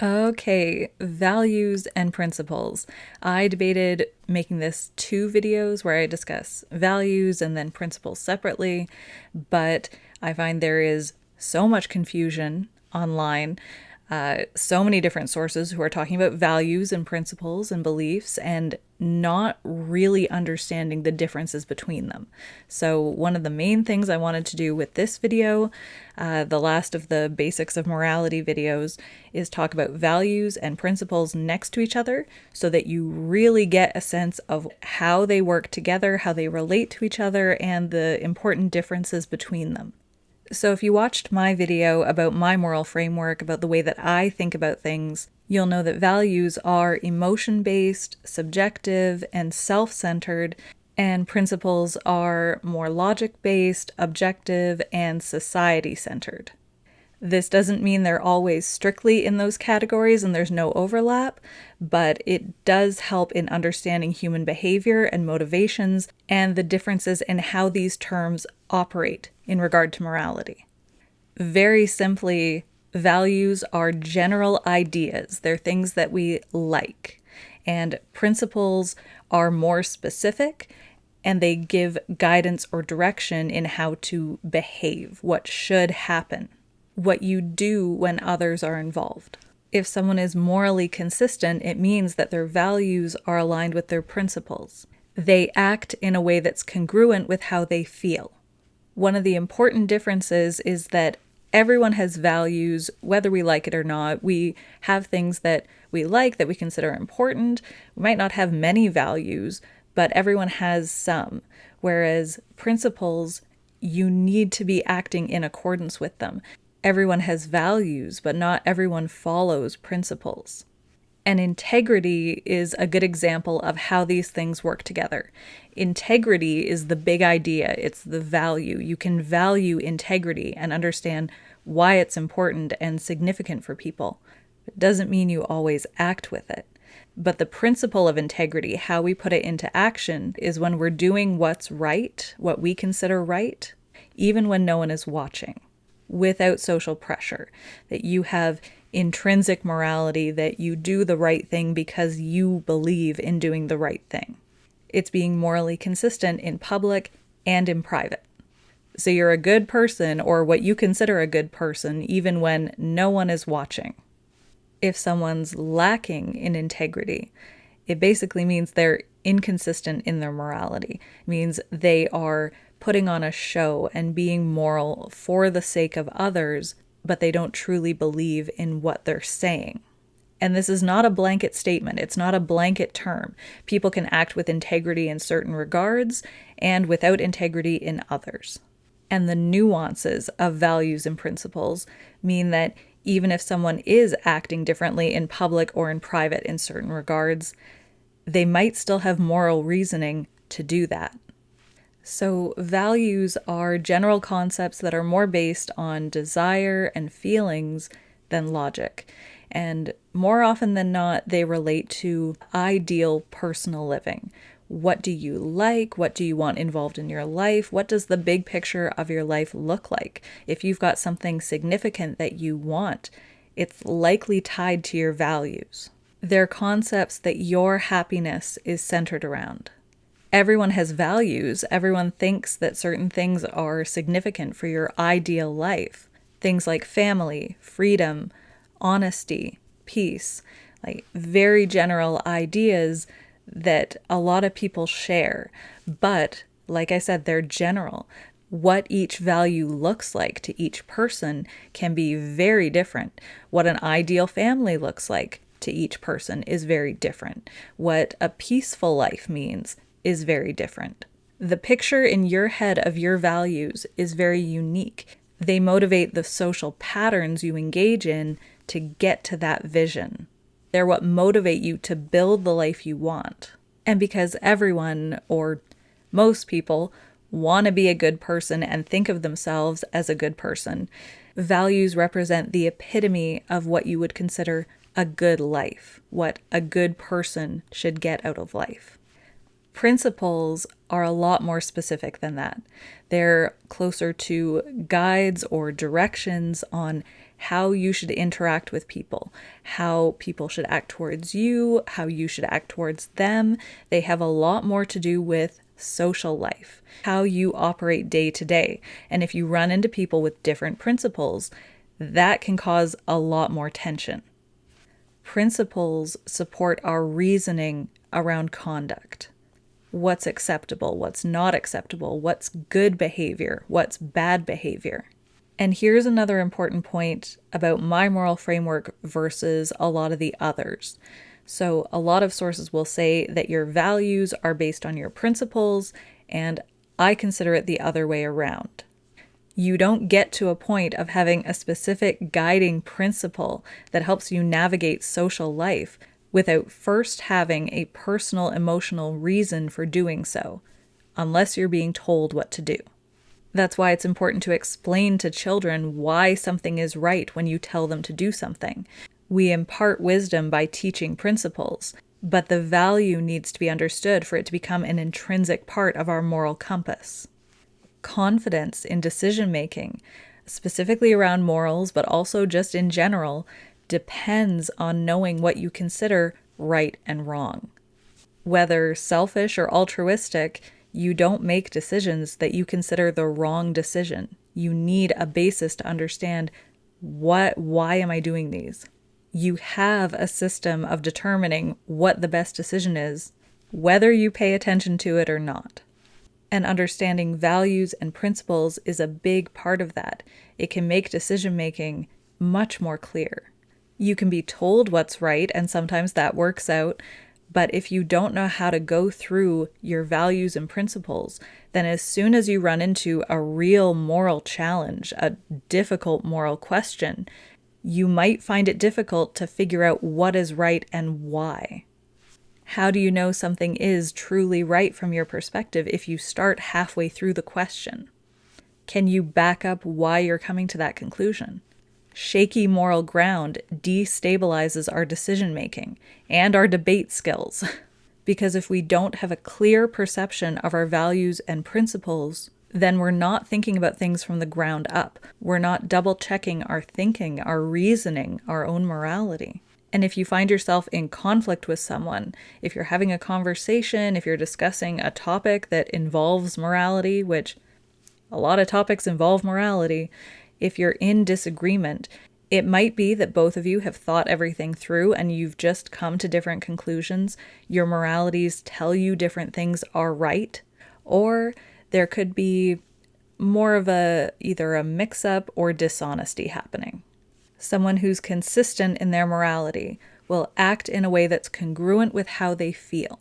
Okay, values and principles. I debated making this two videos where I discuss values and then principles separately, but I find there is so much confusion online, so many different sources who are talking about values and principles and beliefs and not really understanding the differences between them. So, one of the main things I wanted to do with this video, the last of the basics of morality videos, is talk about values and principles next to each other so that you really get a sense of how they work together, how they relate to each other, and the important differences between them. So, if you watched my video about my moral framework, about the way that I think about things, you'll know that values are emotion based, subjective, and self centered, and principles are more logic based, objective, and society centered. This doesn't mean they're always strictly in those categories and there's no overlap, but it does help in understanding human behavior and motivations and the differences in how these terms operate in regard to morality. Very simply, values are general ideas. They're things that we like. And principles are more specific and they give guidance or direction in how to behave, what should happen, what you do when others are involved. If someone is morally consistent, it means that their values are aligned with their principles. They act in a way that's congruent with how they feel. One of the important differences is that everyone has values, whether we like it or not. We have things that we like that we consider important. We might not have many values, but everyone has some. Whereas principles, you need to be acting in accordance with them. Everyone has values, but not everyone follows principles. And integrity is a good example of how these things work together. Integrity is the big idea, it's the value. You can value integrity and understand why it's important and significant for people. It doesn't mean you always act with it. But the principle of integrity, how we put it into action, is when we're doing what's right, what we consider right, even when no one is watching, without social pressure, that you have intrinsic morality, that you do the right thing because you believe in doing the right thing. It's being morally consistent in public and in private. So you're a good person, or what you consider a good person, even when no one is watching. If someone's lacking in integrity, it basically means they're inconsistent in their morality. It means they are putting on a show and being moral for the sake of others, but they don't truly believe in what they're saying. And this is not a blanket statement. It's not a blanket term. People can act with integrity in certain regards and without integrity in others. And the nuances of values and principles mean that even if someone is acting differently in public or in private in certain regards, they might still have moral reasoning to do that. So values are general concepts that are more based on desire and feelings than logic. And more often than not, they relate to ideal personal living. What do you like? What do you want involved in your life? What does the big picture of your life look like? If you've got something significant that you want, it's likely tied to your values. They're concepts that your happiness is centered around. Everyone has values. Everyone thinks that certain things are significant for your ideal life. Things like family, freedom, honesty, peace, like very general ideas that a lot of people share. But like I said, they're general. What each value looks like to each person can be very different. What an ideal family looks like to each person is very different. What a peaceful life means is very different. The picture in your head of your values is very unique. They motivate the social patterns you engage in to get to that vision. They're what motivate you to build the life you want. And because everyone, or most people, want to be a good person and think of themselves as a good person, values represent the epitome of what you would consider a good life, what a good person should get out of life. Principles are a lot more specific than that. They're closer to guides or directions on how you should interact with people, how people should act towards you, how you should act towards them. They have a lot more to do with social life, how you operate day to day. And if you run into people with different principles, that can cause a lot more tension. Principles support our reasoning around conduct. What's acceptable, what's not acceptable, what's good behavior, what's bad behavior. And here's another important point about my moral framework versus a lot of the others. So a lot of sources will say that your values are based on your principles, and I consider it the other way around. You don't get to a point of having a specific guiding principle that helps you navigate social life without first having a personal emotional reason for doing so, unless you're being told what to do. That's why it's important to explain to children why something is right when you tell them to do something. We impart wisdom by teaching principles, but the value needs to be understood for it to become an intrinsic part of our moral compass. Confidence in decision-making, specifically around morals, but also just in general, depends on knowing what you consider right and wrong. Whether selfish or altruistic, you don't make decisions that you consider the wrong decision. You need a basis to understand why am I doing these? You have a system of determining what the best decision is, whether you pay attention to it or not. And understanding values and principles is a big part of that. It can make decision-making much more clear. You can be told what's right, and sometimes that works out, but if you don't know how to go through your values and principles, then as soon as you run into a real moral challenge, a difficult moral question, you might find it difficult to figure out what is right and why. How do you know something is truly right from your perspective if you start halfway through the question? Can you back up why you're coming to that conclusion? Shaky moral ground destabilizes our decision-making and our debate skills. Because if we don't have a clear perception of our values and principles, then we're not thinking about things from the ground up. We're not double-checking our thinking, our reasoning, our own morality. And if you find yourself in conflict with someone, if you're having a conversation, if you're discussing a topic that involves morality, which a lot of topics involve morality, if you're in disagreement, it might be that both of you have thought everything through and you've just come to different conclusions. Your moralities tell you different things are right, or there could be more of either a mix-up or dishonesty happening. Someone who's consistent in their morality will act in a way that's congruent with how they feel.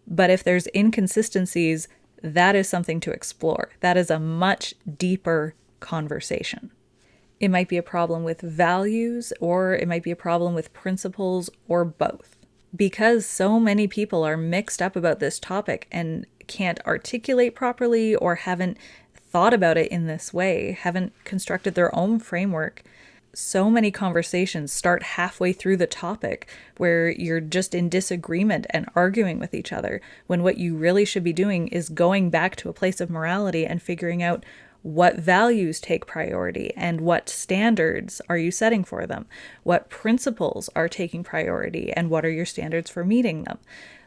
But if there's inconsistencies, that is something to explore. That is a much deeper conversation. It might be a problem with values, or it might be a problem with principles, or both. Because so many people are mixed up about this topic and can't articulate properly or haven't thought about it in this way, haven't constructed their own framework, so many conversations start halfway through the topic where you're just in disagreement and arguing with each other, when what you really should be doing is going back to a place of morality and figuring out what values take priority and what standards are you setting for them, what principles are taking priority and what are your standards for meeting them.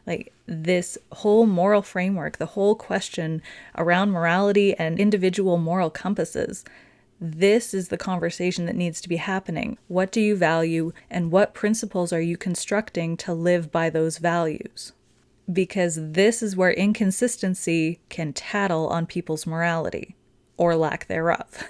Like this whole moral framework, the whole question around morality and individual moral compasses, this is the conversation that needs to be happening. What do you value and what principles are you constructing to live by those values? Because this is where inconsistency can tattle on people's morality, or lack thereof.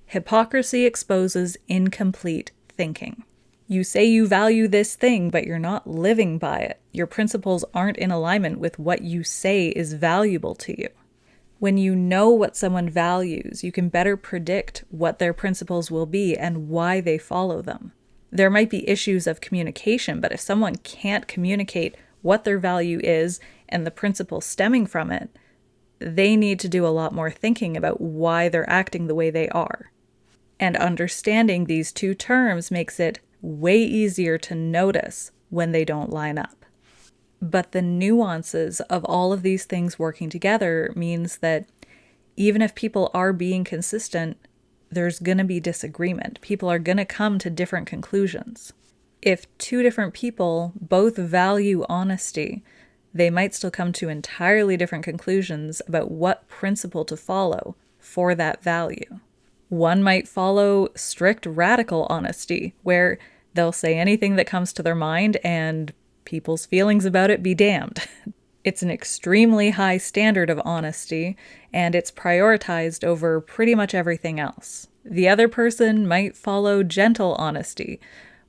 Hypocrisy exposes incomplete thinking. You say you value this thing, but you're not living by it. Your principles aren't in alignment with what you say is valuable to you. When you know what someone values, you can better predict what their principles will be and why they follow them. There might be issues of communication, but if someone can't communicate what their value is and the principle stemming from it, they need to do a lot more thinking about why they're acting the way they are. And understanding these two terms makes it way easier to notice when they don't line up. But the nuances of all of these things working together means that even if people are being consistent, there's going to be disagreement. People are going to come to different conclusions. If two different people both value honesty, they might still come to entirely different conclusions about what principle to follow for that value. One might follow strict radical honesty, where they'll say anything that comes to their mind and people's feelings about it be damned. It's an extremely high standard of honesty, and it's prioritized over pretty much everything else. The other person might follow gentle honesty,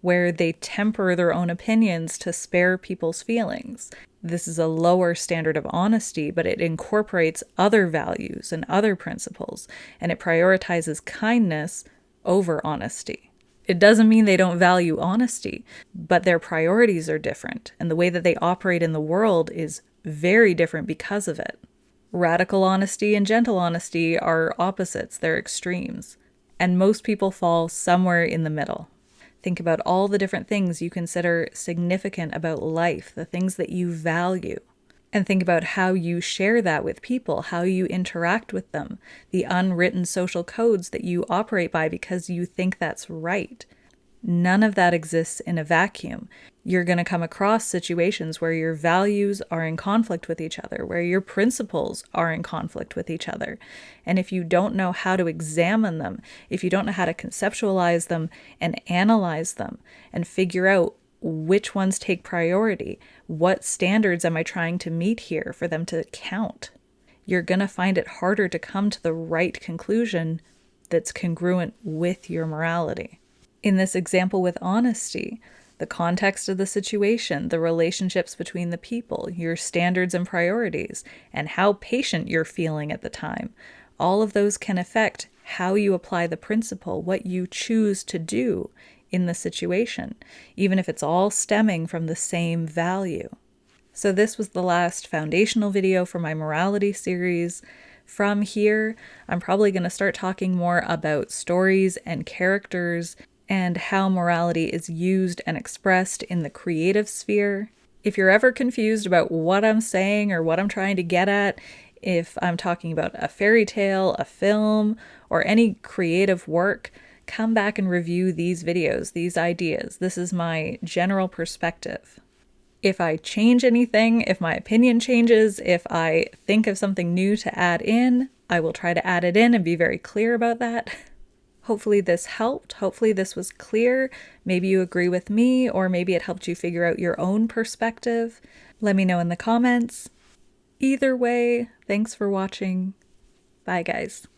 where they temper their own opinions to spare people's feelings. This is a lower standard of honesty, but it incorporates other values and other principles, and it prioritizes kindness over honesty. It doesn't mean they don't value honesty, but their priorities are different, and the way that they operate in the world is very different because of it. Radical honesty and gentle honesty are opposites, they're extremes, and most people fall somewhere in the middle. Think about all the different things you consider significant about life, the things that you value. And think about how you share that with people, how you interact with them, the unwritten social codes that you operate by because you think that's right. None of that exists in a vacuum. You're going to come across situations where your values are in conflict with each other, where your principles are in conflict with each other. And if you don't know how to examine them, if you don't know how to conceptualize them and analyze them and figure out which ones take priority, what standards am I trying to meet here for them to count, you're going to find it harder to come to the right conclusion that's congruent with your morality. In this example with honesty, the context of the situation, the relationships between the people, your standards and priorities, and how patient you're feeling at the time, all of those can affect how you apply the principle, what you choose to do in the situation, even if it's all stemming from the same value. So this was the last foundational video for my morality series. From here, I'm probably going to start talking more about stories and characters and how morality is used and expressed in the creative sphere. If you're ever confused about what I'm saying or what I'm trying to get at, if I'm talking about a fairy tale, a film, or any creative work, come back and review these videos, these ideas. This is my general perspective. If I change anything, if my opinion changes, if I think of something new to add in, I will try to add it in and be very clear about that. Hopefully this helped. Hopefully this was clear. Maybe you agree with me, or maybe it helped you figure out your own perspective. Let me know in the comments. Either way, thanks for watching. Bye, guys.